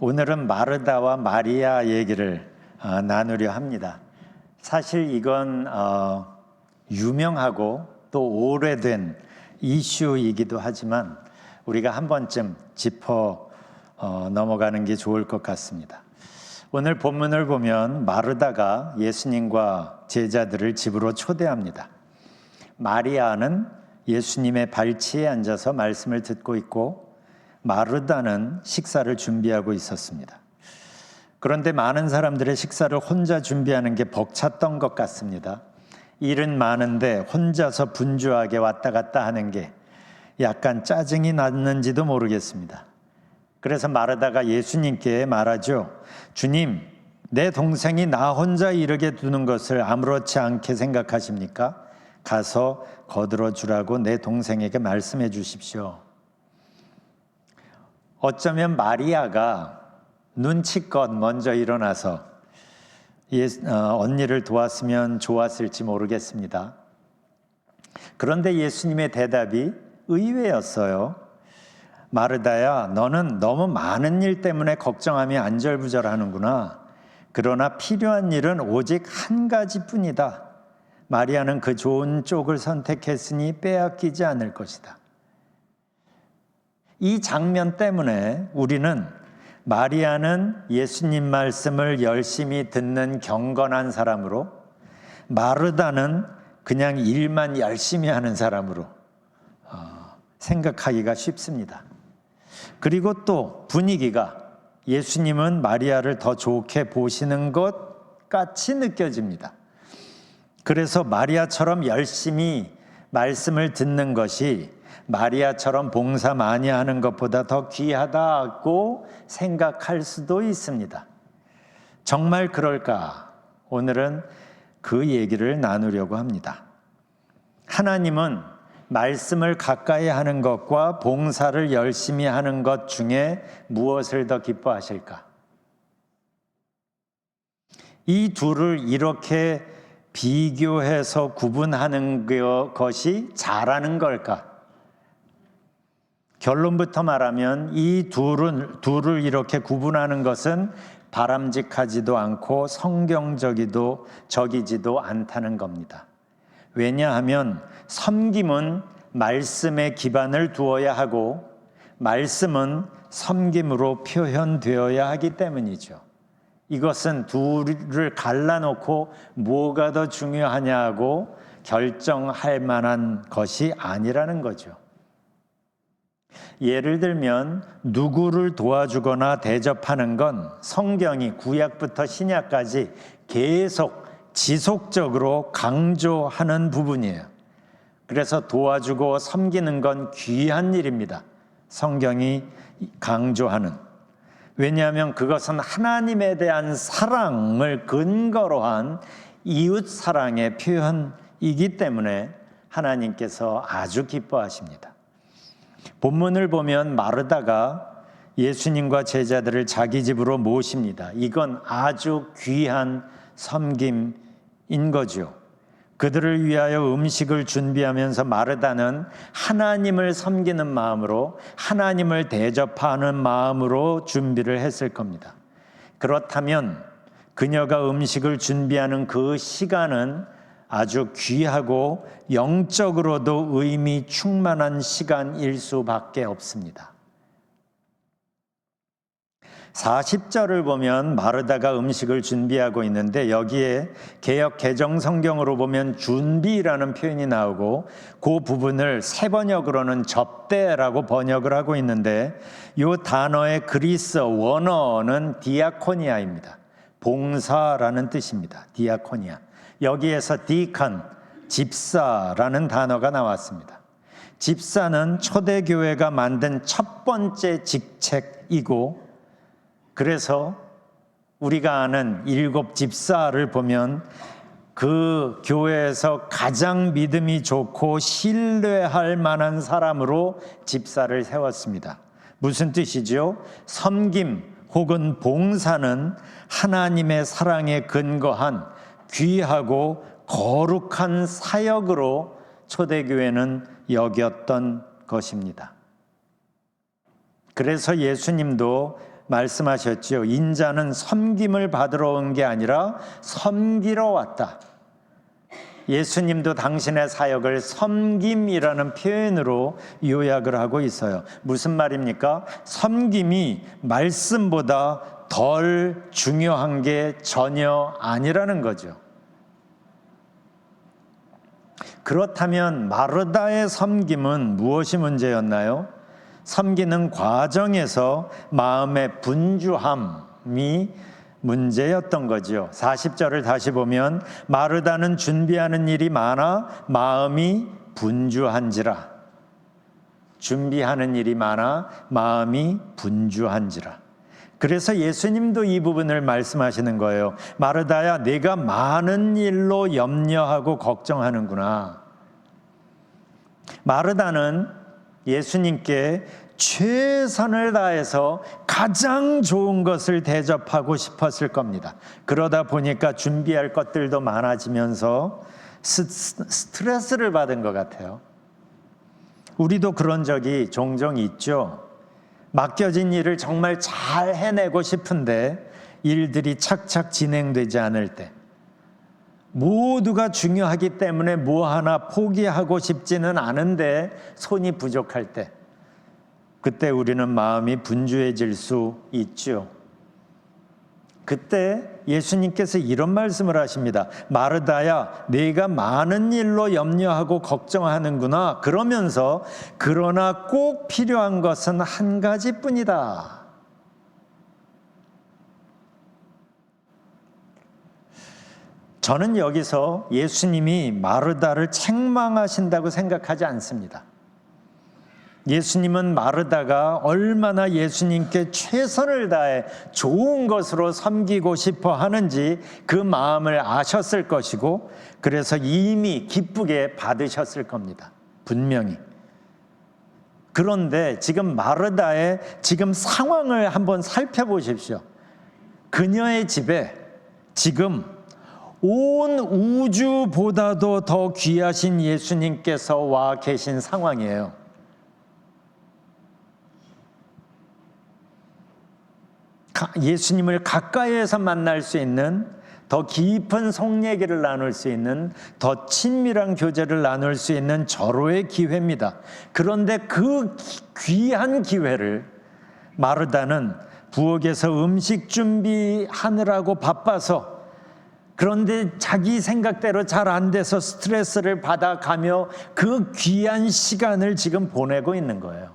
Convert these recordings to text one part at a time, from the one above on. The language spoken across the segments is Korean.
오늘은 마르다와 마리아 얘기를 나누려 합니다. 사실 이건 유명하고 또 오래된 이슈이기도 하지만 우리가 한 번쯤 짚어 넘어가는 게 좋을 것 같습니다. 오늘 본문을 보면 마르다가 예수님과 제자들을 집으로 초대합니다. 마리아는 예수님의 발치에 앉아서 말씀을 듣고 있고 마르다는 식사를 준비하고 있었습니다. 그런데 많은 사람들의 식사를 혼자 준비하는 게 벅찼던 것 같습니다. 일은 많은데 혼자서 분주하게 왔다 갔다 하는 게 약간 짜증이 났는지도 모르겠습니다. 그래서 마르다가 예수님께 말하죠. 주님, 내 동생이 나 혼자 이르게 두는 것을 아무렇지 않게 생각하십니까? 가서 거들어 주라고 내 동생에게 말씀해 주십시오. 어쩌면 마리아가 눈치껏 먼저 일어나서 언니를 도왔으면 좋았을지 모르겠습니다. 그런데 예수님의 대답이 의외였어요. 마르다야, 너는 너무 많은 일 때문에 걱정하며 안절부절하는구나. 그러나 필요한 일은 오직 한 가지뿐이다. 마리아는 그 좋은 쪽을 선택했으니 빼앗기지 않을 것이다. 이 장면 때문에 우리는 마리아는 예수님 말씀을 열심히 듣는 경건한 사람으로, 마르다는 그냥 일만 열심히 하는 사람으로 생각하기가 쉽습니다. 그리고 또 분위기가 예수님은 마리아를 더 좋게 보시는 것 같이 느껴집니다. 그래서 마리아처럼 열심히 말씀을 듣는 것이 마리아처럼 봉사 많이 하는 것보다 더 귀하다고 생각할 수도 있습니다. 정말 그럴까? 오늘은 그 얘기를 나누려고 합니다. 하나님은 말씀을 가까이 하는 것과 봉사를 열심히 하는 것 중에 무엇을 더 기뻐하실까? 이 둘을 이렇게 비교해서 구분하는 것이 잘하는 걸까? 결론부터 말하면 이 둘을 이렇게 구분하는 것은 바람직하지도 않고 성경적이지도 않다는 겁니다. 왜냐하면 섬김은 말씀에 기반을 두어야 하고 말씀은 섬김으로 표현되어야 하기 때문이죠. 이것은 둘을 갈라놓고 뭐가 더 중요하냐고 결정할 만한 것이 아니라는 거죠. 예를 들면 누구를 도와주거나 대접하는 건 성경이 구약부터 신약까지 계속 지속적으로 강조하는 부분이에요. 그래서 도와주고 섬기는 건 귀한 일입니다. 성경이 강조하는. 왜냐하면 그것은 하나님에 대한 사랑을 근거로 한 이웃 사랑의 표현이기 때문에 하나님께서 아주 기뻐하십니다. 본문을 보면 마르다가 예수님과 제자들을 자기 집으로 모십니다. 이건 아주 귀한 섬김인 거죠. 그들을 위하여 음식을 준비하면서 마르다는 하나님을 섬기는 마음으로, 하나님을 대접하는 마음으로 준비를 했을 겁니다. 그렇다면 그녀가 음식을 준비하는 그 시간은 아주 귀하고 영적으로도 의미 충만한 시간일 수밖에 없습니다. 40절을 보면 마르다가 음식을 준비하고 있는데 여기에 개역 개정 성경으로 보면 준비라는 표현이 나오고 그 부분을 새 번역으로는 접대라고 번역을 하고 있는데 이 단어의 그리스 원어는 디아코니아입니다. 봉사라는 뜻입니다. 디아코니아. 여기에서 디칸, 집사라는 단어가 나왔습니다. 집사는 초대교회가 만든 첫 번째 직책이고 그래서 우리가 아는 7 집사를 보면 그 교회에서 가장 믿음이 좋고 신뢰할 만한 사람으로 집사를 세웠습니다. 무슨 뜻이죠? 섬김 혹은 봉사는 하나님의 사랑에 근거한 귀하고 거룩한 사역으로 초대교회는 여겼던 것입니다. 그래서 예수님도 말씀하셨지요. 인자는 섬김을 받으러 온 게 아니라 섬기러 왔다. 예수님도 당신의 사역을 섬김이라는 표현으로 요약을 하고 있어요. 무슨 말입니까? 섬김이 말씀보다 덜 중요한 게 전혀 아니라는 거죠. 그렇다면 마르다의 섬김은 무엇이 문제였나요? 섬기는 과정에서 마음의 분주함이 문제였던 거죠. 40절을 다시 보면 마르다는 준비하는 일이 많아 마음이 분주한지라. 준비하는 일이 많아 마음이 분주한지라. 그래서 예수님도 이 부분을 말씀하시는 거예요. 마르다야, 내가 많은 일로 염려하고 걱정하는구나. 마르다는 예수님께 최선을 다해서 가장 좋은 것을 대접하고 싶었을 겁니다. 그러다 보니까 준비할 것들도 많아지면서 스트레스를 받은 것 같아요. 우리도 그런 적이 종종 있죠. 맡겨진 일을 정말 잘 해내고 싶은데 일들이 착착 진행되지 않을 때, 모두가 중요하기 때문에 뭐 하나 포기하고 싶지는 않은데 손이 부족할 때, 그때 우리는 마음이 분주해질 수 있죠. 그때 예수님께서 이런 말씀을 하십니다. 마르다야, 네가 많은 일로 염려하고 걱정하는구나. 그러면서 그러나 꼭 필요한 것은 한 가지뿐이다. 저는 여기서 예수님이 마르다를 책망하신다고 생각하지 않습니다. 예수님은 마르다가 얼마나 예수님께 최선을 다해 좋은 것으로 섬기고 싶어 하는지 그 마음을 아셨을 것이고, 그래서 이미 기쁘게 받으셨을 겁니다. 분명히. 그런데 지금 마르다의 지금 상황을 한번 살펴보십시오. 그녀의 집에 지금 온 우주보다도 더 귀하신 예수님께서 와 계신 상황이에요. 예수님을 가까이에서 만날 수 있는, 더 깊은 속 얘기를 나눌 수 있는, 더 친밀한 교제를 나눌 수 있는 절호의 기회입니다. 그런데 그 귀한 기회를 마르다는 부엌에서 음식 준비하느라고 바빠서, 그런데 자기 생각대로 잘 안 돼서 스트레스를 받아가며 그 귀한 시간을 지금 보내고 있는 거예요.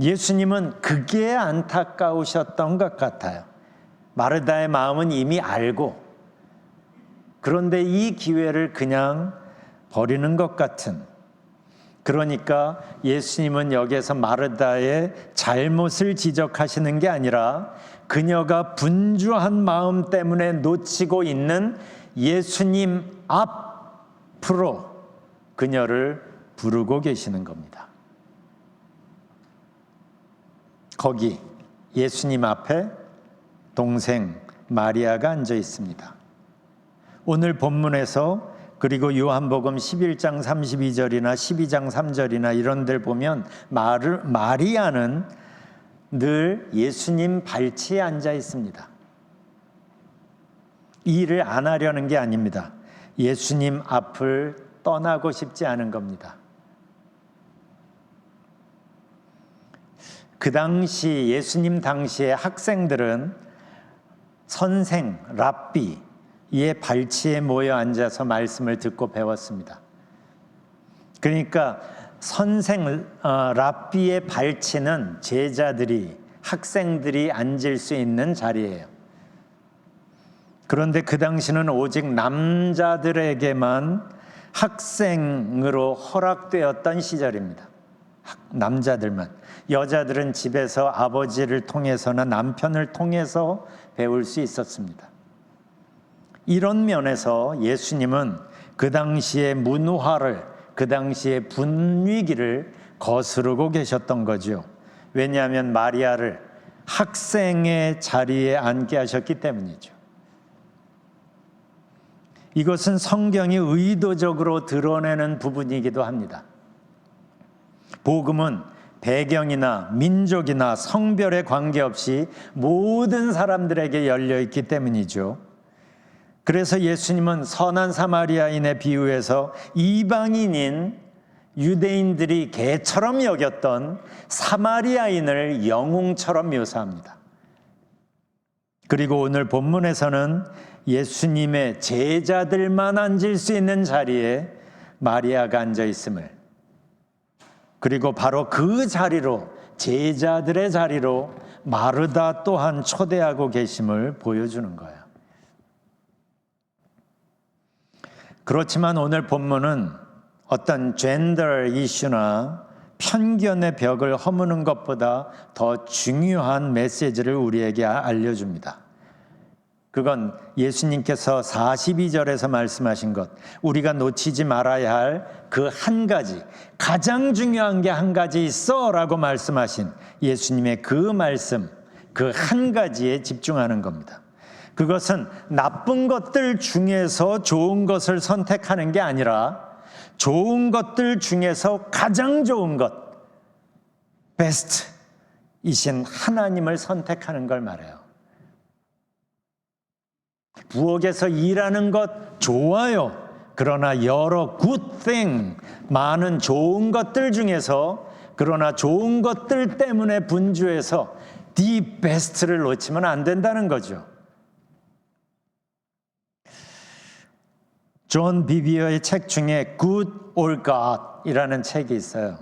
예수님은 그게 안타까우셨던 것 같아요. 마르다의 마음은 이미 알고, 그런데 이 기회를 그냥 버리는 것 같은. 그러니까 예수님은 여기에서 마르다의 잘못을 지적하시는 게 아니라 그녀가 분주한 마음 때문에 놓치고 있는 예수님 앞으로 그녀를 부르고 계시는 겁니다. 거기 예수님 앞에 동생 마리아가 앉아 있습니다. 오늘 본문에서, 그리고 요한복음 11장 32절이나 12장 3절이나 이런 데를 보면 마리아는 늘 예수님 발치에 앉아 있습니다. 이 일을 안 하려는 게 아닙니다. 예수님 앞을 떠나고 싶지 않은 겁니다. 그 당시 예수님 당시의 학생들은 선생, 랍비의 발치에 모여 앉아서 말씀을 듣고 배웠습니다. 그러니까 선생, 랍비의 발치는 제자들이, 학생들이 앉을 수 있는 자리예요. 그런데 그 당시는 오직 남자들에게만 학생으로 허락되었던 시절입니다. 남자들만. 여자들은 집에서 아버지를 통해서나 남편을 통해서 배울 수 있었습니다. 이런 면에서 예수님은 그 당시의 문화를, 그 당시의 분위기를 거스르고 계셨던 거죠. 왜냐하면 마리아를 학생의 자리에 앉게 하셨기 때문이죠. 이것은 성경이 의도적으로 드러내는 부분이기도 합니다. 복음은 배경이나 민족이나 성별에 관계없이 모든 사람들에게 열려 있기 때문이죠. 그래서 예수님은 선한 사마리아인의 비유에서 이방인인 유대인들이 개처럼 여겼던 사마리아인을 영웅처럼 묘사합니다. 그리고 오늘 본문에서는 예수님의 제자들만 앉을 수 있는 자리에 마리아가 앉아 있음을, 그리고 바로 그 자리로, 제자들의 자리로 마르다 또한 초대하고 계심을 보여주는 거예요. 그렇지만 오늘 본문은 어떤 젠더 이슈나 편견의 벽을 허무는 것보다 더 중요한 메시지를 우리에게 알려줍니다. 그건 예수님께서 42절에서 말씀하신 것, 우리가 놓치지 말아야 할 그 한 가지, 가장 중요한 게 한 가지 있어 라고 말씀하신 예수님의 그 말씀, 그 한 가지에 집중하는 겁니다. 그것은 나쁜 것들 중에서 좋은 것을 선택하는 게 아니라 좋은 것들 중에서 가장 좋은 것, 베스트이신 하나님을 선택하는 걸 말해요. 부엌에서 일하는 것 좋아요. 그러나 여러 good thing, 많은 좋은 것들 중에서, 그러나 좋은 것들 때문에 분주해서 the best를 놓치면 안 된다는 거죠. 존 비비어의 책 중에 Good or God이라는 책이 있어요.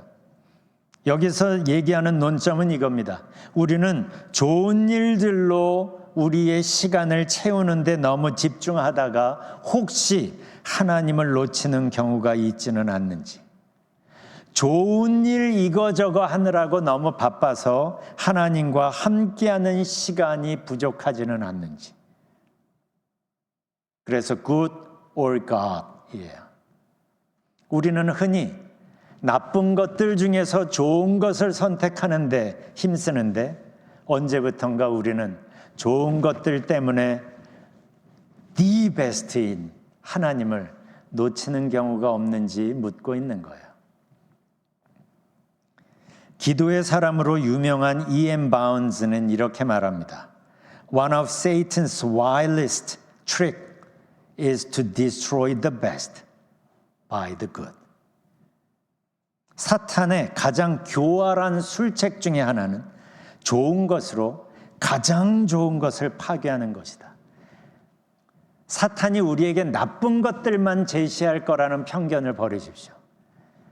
여기서 얘기하는 논점은 이겁니다. 우리는 좋은 일들로 우리의 시간을 채우는데 너무 집중하다가 혹시 하나님을 놓치는 경우가 있지는 않는지, 좋은 일 이거저거 하느라고 너무 바빠서 하나님과 함께하는 시간이 부족하지는 않는지. 그래서 good or God이에요. 우리는 흔히 나쁜 것들 중에서 좋은 것을 선택하는데 힘쓰는데, 언제부턴가 우리는 좋은 것들 때문에 the best인 하나님을 놓치는 경우가 없는지 묻고 있는 거예요. 기도의 사람으로 유명한 E.M. 바운즈는 이렇게 말합니다. One of Satan's wildest tricks is to destroy the best by the good. 사탄의 가장 교활한 술책 중에 하나는 좋은 것으로 가장 좋은 것을 파괴하는 것이다. 사탄이 우리에게 나쁜 것들만 제시할 거라는 편견을 버리십시오.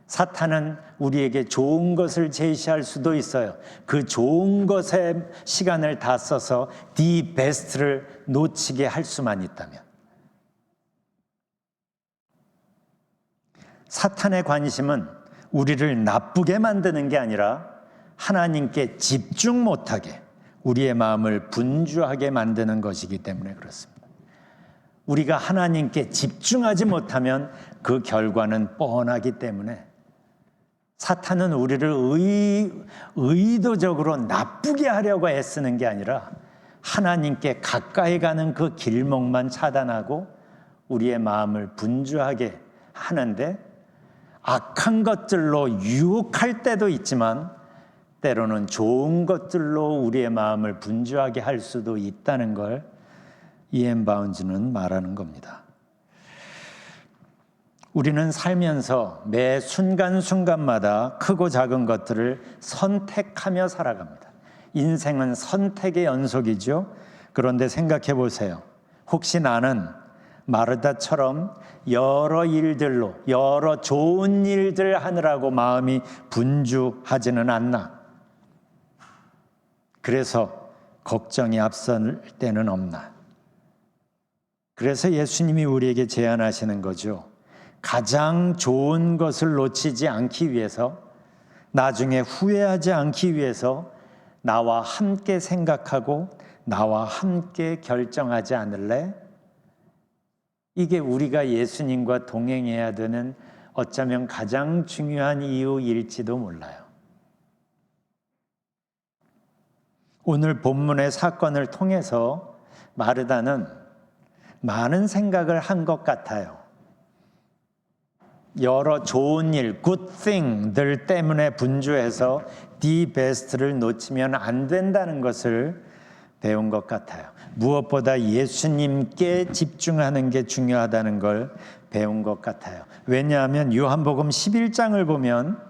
사탄은 우리에게 좋은 것을 제시할 수도 있어요. 그 좋은 것에 시간을 다 써서 the best를 놓치게 할 수만 있다면. 사탄의 관심은 우리를 나쁘게 만드는 게 아니라 하나님께 집중 못하게, 우리의 마음을 분주하게 만드는 것이기 때문에 그렇습니다. 우리가 하나님께 집중하지 못하면 그 결과는 뻔하기 때문에 사탄은 우리를 의도적으로 나쁘게 하려고 애쓰는 게 아니라 하나님께 가까이 가는 그 길목만 차단하고 우리의 마음을 분주하게 하는데, 악한 것들로 유혹할 때도 있지만 때로는 좋은 것들로 우리의 마음을 분주하게 할 수도 있다는 걸 E.M. 바운즈는 말하는 겁니다. 우리는 살면서 매 순간순간마다 크고 작은 것들을 선택하며 살아갑니다. 인생은 선택의 연속이죠. 그런데 생각해 보세요. 혹시 나는 마르다처럼 여러 일들로, 여러 좋은 일들 하느라고 마음이 분주하지는 않나? 그래서 걱정이 앞설 때는 없나? 그래서 예수님이 우리에게 제안하시는 거죠. 가장 좋은 것을 놓치지 않기 위해서, 나중에 후회하지 않기 위해서 나와 함께 생각하고 나와 함께 결정하지 않을래? 이게 우리가 예수님과 동행해야 되는 어쩌면 가장 중요한 이유일지도 몰라요. 오늘 본문의 사건을 통해서 마르다는 많은 생각을 한 것 같아요. 여러 좋은 일, good thing들 때문에 분주해서 the best를 놓치면 안 된다는 것을 배운 것 같아요. 무엇보다 예수님께 집중하는 게 중요하다는 걸 배운 것 같아요. 왜냐하면 요한복음 11장을 보면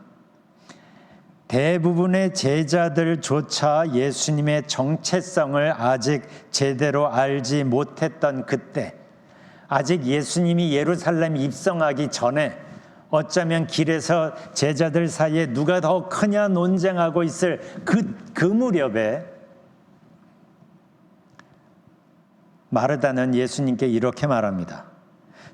대부분의 제자들조차 예수님의 정체성을 아직 제대로 알지 못했던 그때, 아직 예수님이 예루살렘 입성하기 전에 어쩌면 길에서 제자들 사이에 누가 더 크냐 논쟁하고 있을 그 무렵에 마르다는 예수님께 이렇게 말합니다.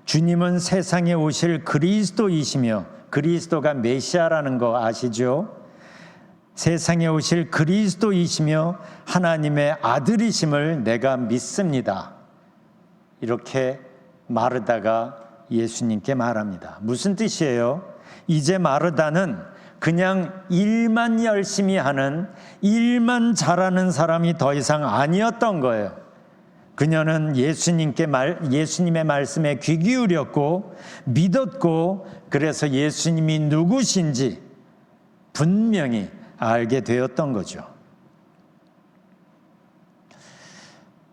주님은 세상에 오실 그리스도이시며, 그리스도가 메시아라는 거 아시죠? 세상에 오실 그리스도이시며 하나님의 아들이심을 내가 믿습니다. 이렇게 마르다가 예수님께 말합니다. 무슨 뜻이에요? 이제 마르다는 그냥 일만 열심히 하는, 일만 잘하는 사람이 더 이상 아니었던 거예요. 그녀는 예수님의 말씀에 귀 기울였고 믿었고, 그래서 예수님이 누구신지 분명히 알게 되었던 거죠.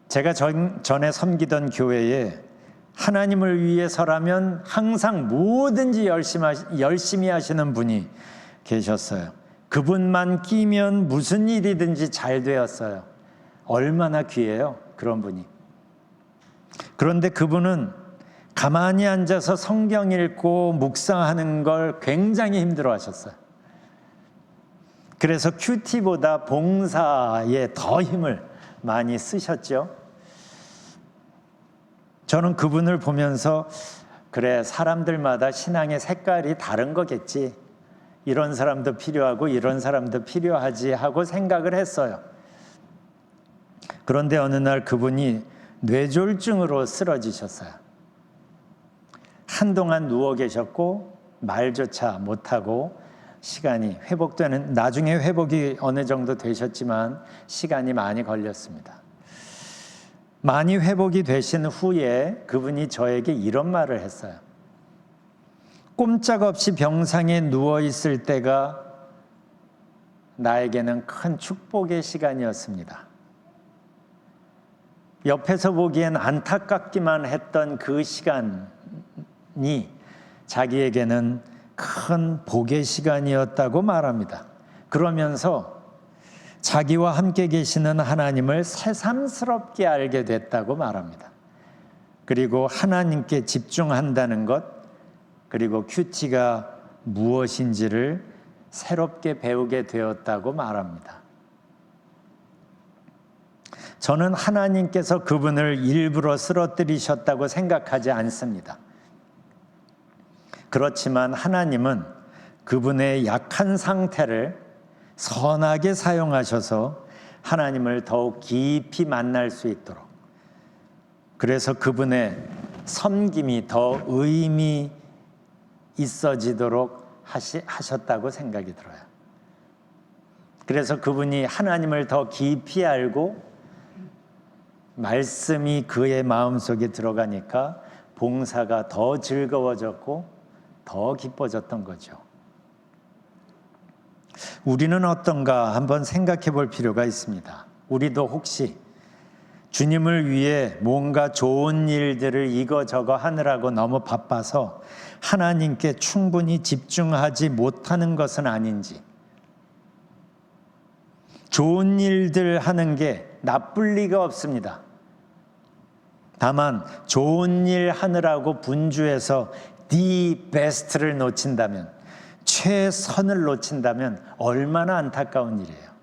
제가 전에 섬기던 교회에 하나님을 위해서라면 항상 뭐든지 열심히 하시는 분이 계셨어요. 그분만 끼면 무슨 일이든지 잘 되었어요. 얼마나 귀해요, 그런 분이. 그런데 그분은 가만히 앉아서 성경 읽고 묵상하는 걸 굉장히 힘들어 하셨어요. 그래서 큐티보다 봉사에 더 힘을 많이 쓰셨죠. 저는 그분을 보면서 그래, 사람들마다 신앙의 색깔이 다른 거겠지. 이런 사람도 필요하고 이런 사람도 필요하지 하고 생각을 했어요. 그런데 어느 날 그분이 뇌졸중으로 쓰러지셨어요. 한동안 누워 계셨고 말조차 못하고 시간이 회복되는, 나중에 회복이 어느 정도 되셨지만 시간이 많이 걸렸습니다. 많이 회복이 되신 후에 그분이 저에게 이런 말을 했어요. 꼼짝없이 병상에 누워 있을 때가 나에게는 큰 축복의 시간이었습니다. 옆에서 보기엔 안타깝기만 했던 그 시간이 자기에게는 큰 복의 시간이었다고 말합니다. 그러면서 자기와 함께 계시는 하나님을 새삼스럽게 알게 됐다고 말합니다. 그리고 하나님께 집중한다는 것, 그리고 큐티가 무엇인지를 새롭게 배우게 되었다고 말합니다. 저는 하나님께서 그분을 일부러 쓰러뜨리셨다고 생각하지 않습니다. 그렇지만 하나님은 그분의 약한 상태를 선하게 사용하셔서 하나님을 더욱 깊이 만날 수 있도록, 그래서 그분의 섬김이 더 의미 있어지도록 하셨다고 생각이 들어요. 그래서 그분이 하나님을 더 깊이 알고 말씀이 그의 마음속에 들어가니까 봉사가 더 즐거워졌고 더 기뻐졌던 거죠. 우리는 어떤가 한번 생각해 볼 필요가 있습니다. 우리도 혹시 주님을 위해 뭔가 좋은 일들을 이거저거 하느라고 너무 바빠서 하나님께 충분히 집중하지 못하는 것은 아닌지, 좋은 일들 하는 게 나쁠 리가 없습니다. 다만 좋은 일 하느라고 분주해서 the best를 놓친다면, 최선을 놓친다면 얼마나 안타까운 일이에요.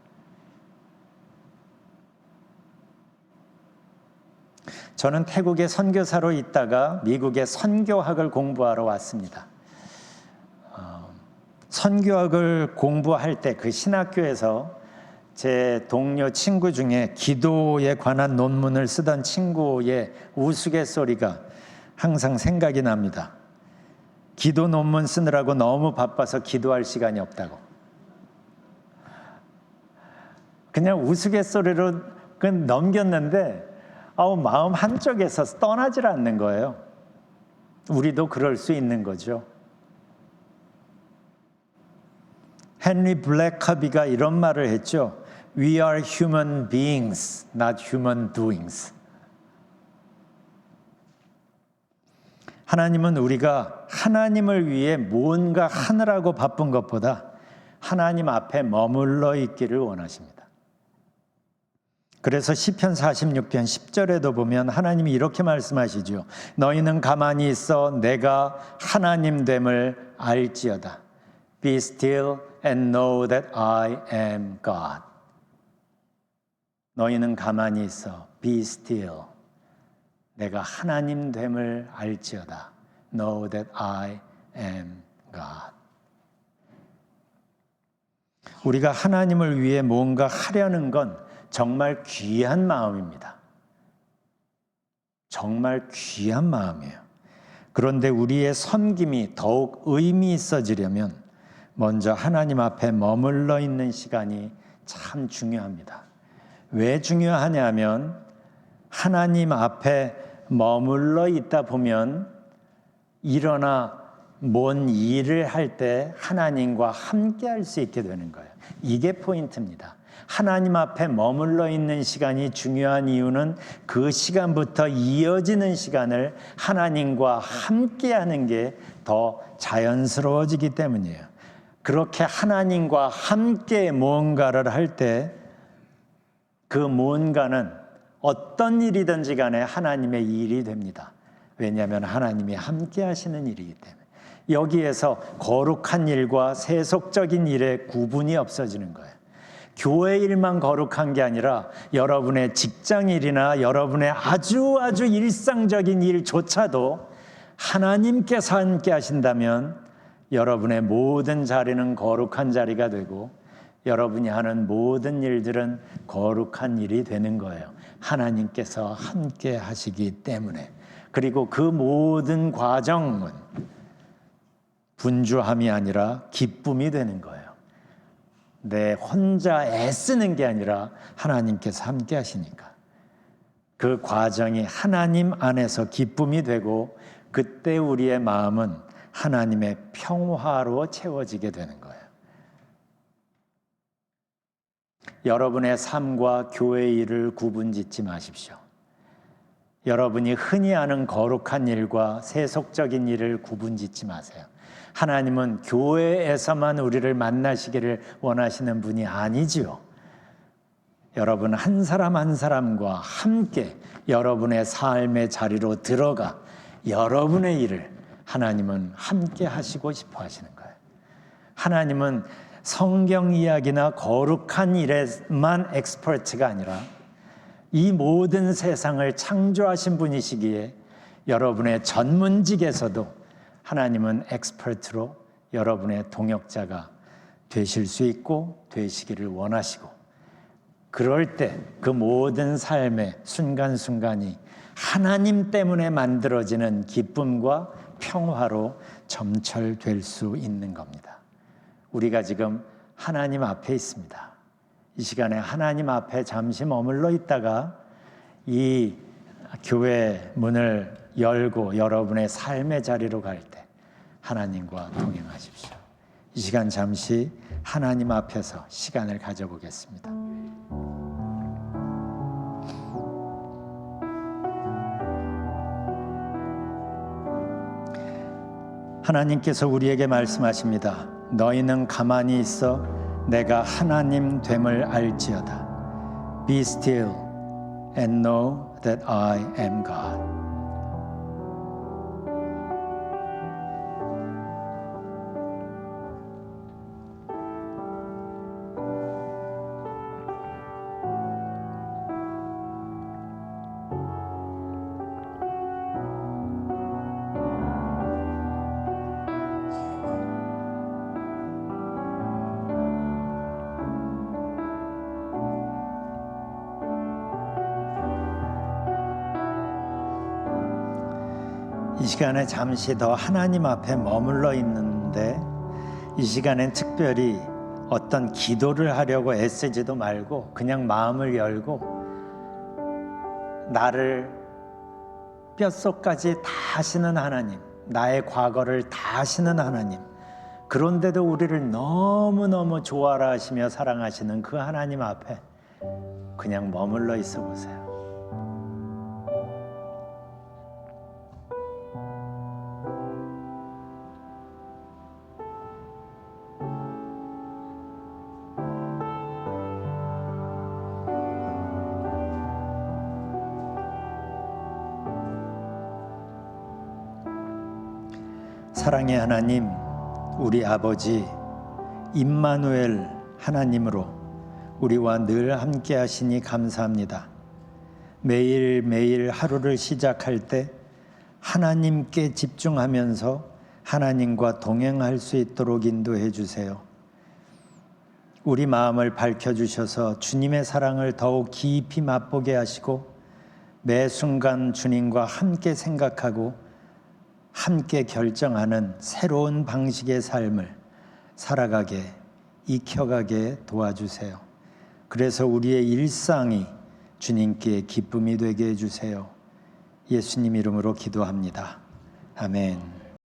저는 태국에 선교사로 있다가 미국에 선교학을 공부하러 왔습니다. 선교학을 공부할 때 그 신학교에서 제 동료 친구 중에 기도에 관한 논문을 쓰던 친구의 우스갯소리가 항상 생각이 납니다. 기도 논문 쓰느라고 너무 바빠서 기도할 시간이 없다고. 그냥 우스갯소리로 넘겼는데 마음 한쪽에서 떠나질 않는 거예요. 우리도 그럴 수 있는 거죠. 헨리 블랙커비가 이런 말을 했죠. We are human beings, not human doings. 하나님은 우리가 하나님을 위해 뭔가 하느라고 바쁜 것보다 하나님 앞에 머물러 있기를 원하십니다. 그래서 시편 46편 10절에도 보면 하나님이 이렇게 말씀하시죠. 너희는 가만히 있어 내가 하나님 됨을 알지어다. Be still and know that I am God. 너희는 가만히 있어. Be still. 내가 하나님 됨을 알지어다. Know that I am God. 우리가 하나님을 위해 뭔가 하려는 건 정말 귀한 마음입니다. 정말 귀한 마음이에요. 그런데 우리의 섬김이 더욱 의미 있어지려면 먼저 하나님 앞에 머물러 있는 시간이 참 중요합니다. 왜 중요하냐면 하나님 앞에 머물러 있다 보면 일어나 뭔 일을 할 때 하나님과 함께 할 수 있게 되는 거예요. 이게 포인트입니다. 하나님 앞에 머물러 있는 시간이 중요한 이유는 그 시간부터 이어지는 시간을 하나님과 함께 하는 게 더 자연스러워지기 때문이에요. 그렇게 하나님과 함께 무언가를 할 때 그 무언가는 어떤 일이든지 간에 하나님의 일이 됩니다. 왜냐하면 하나님이 함께 하시는 일이기 때문에. 여기에서 거룩한 일과 세속적인 일의 구분이 없어지는 거예요. 교회 일만 거룩한 게 아니라 여러분의 직장 일이나 여러분의 아주 일상적인 일조차도 하나님께서 함께 하신다면 여러분의 모든 자리는 거룩한 자리가 되고 여러분이 하는 모든 일들은 거룩한 일이 되는 거예요. 하나님께서 함께 하시기 때문에. 그리고 그 모든 과정은 분주함이 아니라 기쁨이 되는 거예요. 내 혼자 애쓰는 게 아니라 하나님께서 함께 하시니까. 그 과정이 하나님 안에서 기쁨이 되고 그때 우리의 마음은 하나님의 평화로 채워지게 되는 거예요. 여러분의 삶과 교회의 일을 구분짓지 마십시오. 여러분이 흔히 하는 거룩한 일과 세속적인 일을 구분짓지 마세요. 하나님은 교회에서만 우리를 만나시기를 원하시는 분이 아니지요. 여러분 한 사람 한 사람과 함께 여러분의 삶의 자리로 들어가 여러분의 일을 하나님은 함께 하시고 싶어 하시는 거예요. 하나님은 성경 이야기나 거룩한 일에만 엑스퍼트가 아니라 이 모든 세상을 창조하신 분이시기에 여러분의 전문직에서도 하나님은 엑스퍼트로 여러분의 동역자가 되실 수 있고 되시기를 원하시고 그럴 때 그 모든 삶의 순간순간이 하나님 때문에 만들어지는 기쁨과 평화로 점철될 수 있는 겁니다. 우리가 지금 하나님 앞에 있습니다. 이 시간에 하나님 앞에 잠시 머물러 있다가 이 교회 문을 열고 여러분의 삶의 자리로 갈 때 하나님과 동행하십시오. 이 시간 잠시 하나님 앞에서 시간을 가져보겠습니다. 하나님께서 우리에게 말씀하십니다. 너희는 가만히 있어 내가 하나님 됨을 알지어다. Be still and know that I am God. 이 시간에 잠시 더 하나님 앞에 머물러 있는데 이 시간엔 특별히 어떤 기도를 하려고 애쓰지도 말고 그냥 마음을 열고 나를 뼛속까지 다 아시는 하나님, 나의 과거를 다 아시는 하나님, 그런데도 우리를 너무너무 좋아라 하시며 사랑하시는 그 하나님 앞에 그냥 머물러 있어 보세요. 사랑의 하나님, 우리 아버지 임마누엘 하나님으로 우리와 늘 함께 하시니 감사합니다. 매일매일 하루를 시작할 때 하나님께 집중하면서 하나님과 동행할 수 있도록 인도해 주세요. 우리 마음을 밝혀주셔서 주님의 사랑을 더욱 깊이 맛보게 하시고 매 순간 주님과 함께 생각하고 함께 결정하는 새로운 방식의 삶을 살아가게, 익혀가게 도와주세요. 그래서 우리의 일상이 주님께 기쁨이 되게 해주세요. 예수님 이름으로 기도합니다. 아멘.